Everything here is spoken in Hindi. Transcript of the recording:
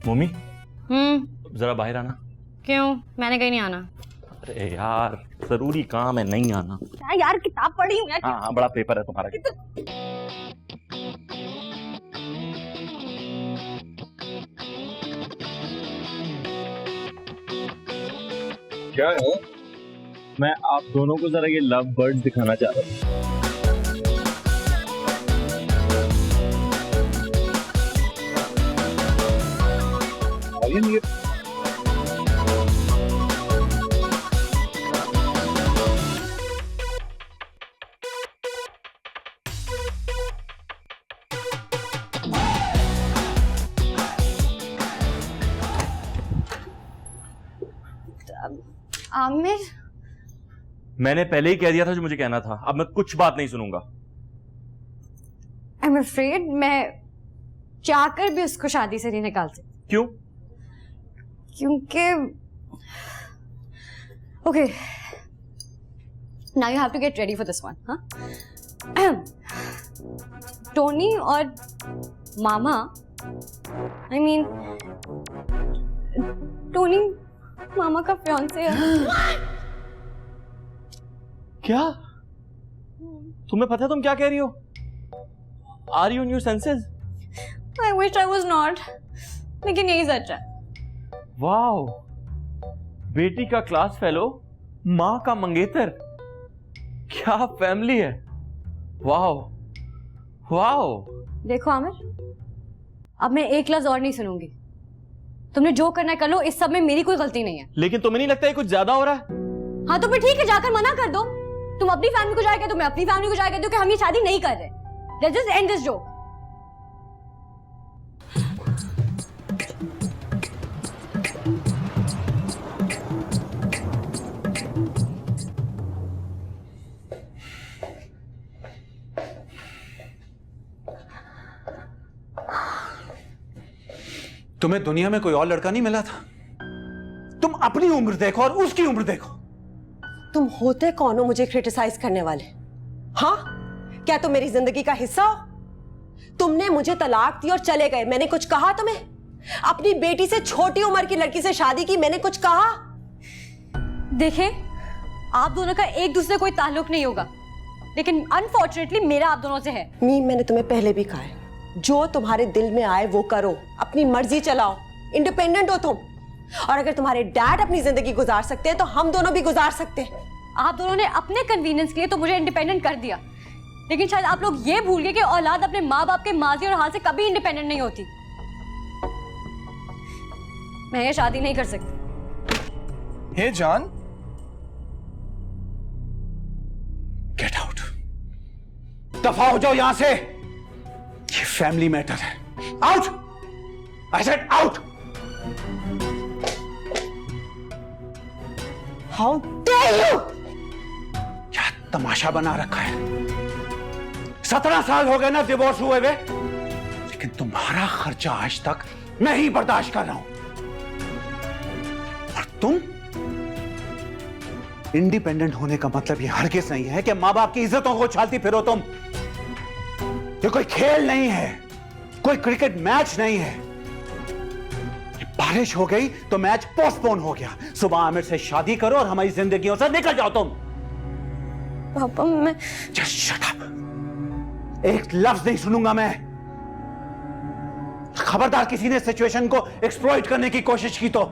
मम्मी जरा बाहर आना। क्यों? मैंने कहीं नहीं आना। अरे यार जरूरी काम है, नहीं आना। क्या यार, किताब पढ़ी हूँ यार। हाँ, बड़ा पेपर है तुम्हारा। क्या है? मैं आप दोनों को जरा ये लव बर्ड दिखाना चाह रहा हूँ। आमिर, मैंने पहले ही कह दिया था जो मुझे कहना था। अब मैं कुछ बात नहीं सुनूंगा। I'm afraid मैं चाहकर भी उसको शादी से नहीं निकाल सकती। क्यों? क्योंकि okay, now you have to get ready for this one, हाँ? टोनी और मामा, I mean, टोनी मामा का फियांसे है। क्या? तुम्हें पता है तुम क्या कह रही हो? Are you in your senses? I wish I was not, लेकिन यही सच है। वाओ, बेटी का क्लास फेलो, माँ का मंगेतर, क्या फैमिली है। Wow wow. देखो आमिर, अब मैं एक लफ्ज और नहीं सुनूंगी। तुमने जो करना है कर लो, इस सब में मेरी कोई गलती नहीं है। लेकिन तुम्हें नहीं लगता है कुछ ज्यादा हो रहा है? हाँ तो फिर ठीक है, जाकर मना कर दो। तुम अपनी फैमिली को जाएगा, तो मैं अपनी फैमिली को जाएगा, क्योंकि हम ये शादी नहीं कर रहे। Let's just end this joke. तुम्हें दुनिया में कोई और लड़का नहीं मिला था? तुम अपनी उम्र देखो और उसकी उम्र देखो। तुम होते कौन हो मुझे क्रिटिसाइज करने वाले? हाँ, क्या तुम मेरी जिंदगी का हिस्सा हो? तुमने मुझे तलाक दी और चले गए, मैंने कुछ कहा तुम्हें? अपनी बेटी से छोटी उम्र की लड़की से शादी की, मैंने कुछ कहा? देखें, आप दोनों का एक दूसरे से कोई ताल्लुक नहीं होगा, लेकिन अनफॉर्चुनेटली मेरा आप दोनों से है। मीम, मैंने तुम्हें पहले भी कहा है, जो तुम्हारे दिल में आए वो करो, अपनी मर्जी चलाओ, इंडिपेंडेंट हो तुम। और अगर तुम्हारे डैड अपनी जिंदगी गुजार सकते हैं तो हम दोनों भी गुजार सकते हैं। आप दोनों ने अपने कन्वीनियंस के लिए तो मुझे इंडिपेंडेंट कर दिया, लेकिन शायद आप लोग ये भूल गए कि औलाद अपने माँ बाप के माजी और हाल से कभी इंडिपेंडेंट नहीं होती। मैं ये शादी नहीं कर सकती। हे जान, गेट आउट, दफा हो जाओ यहां से। ये फैमिली मैटर है। Out, I said out. How dare you! क्या तमाशा बना रखा है। 17 साल हो गए ना डिवोर्स हुए हुए, लेकिन तुम्हारा खर्चा आज तक मैं ही बर्दाश्त कर रहा हूं। और तुम इंडिपेंडेंट होने का मतलब ये हरगिज़ नहीं है कि मां बाप की इज्जतों को उछालती फिरो तुम। ये कोई खेल नहीं है, कोई क्रिकेट मैच नहीं है। बारिश हो गई तो मैच पोस्टपोन हो गया। सुबह आमिर से शादी करो और हमारी जिंदगियों से निकल जाओ तुम। पापा, मैं जस्ट शट अप। एक लफ्ज नहीं सुनूंगा मैं। खबरदार किसी ने सिचुएशन को एक्सप्लॉइट करने की कोशिश की तो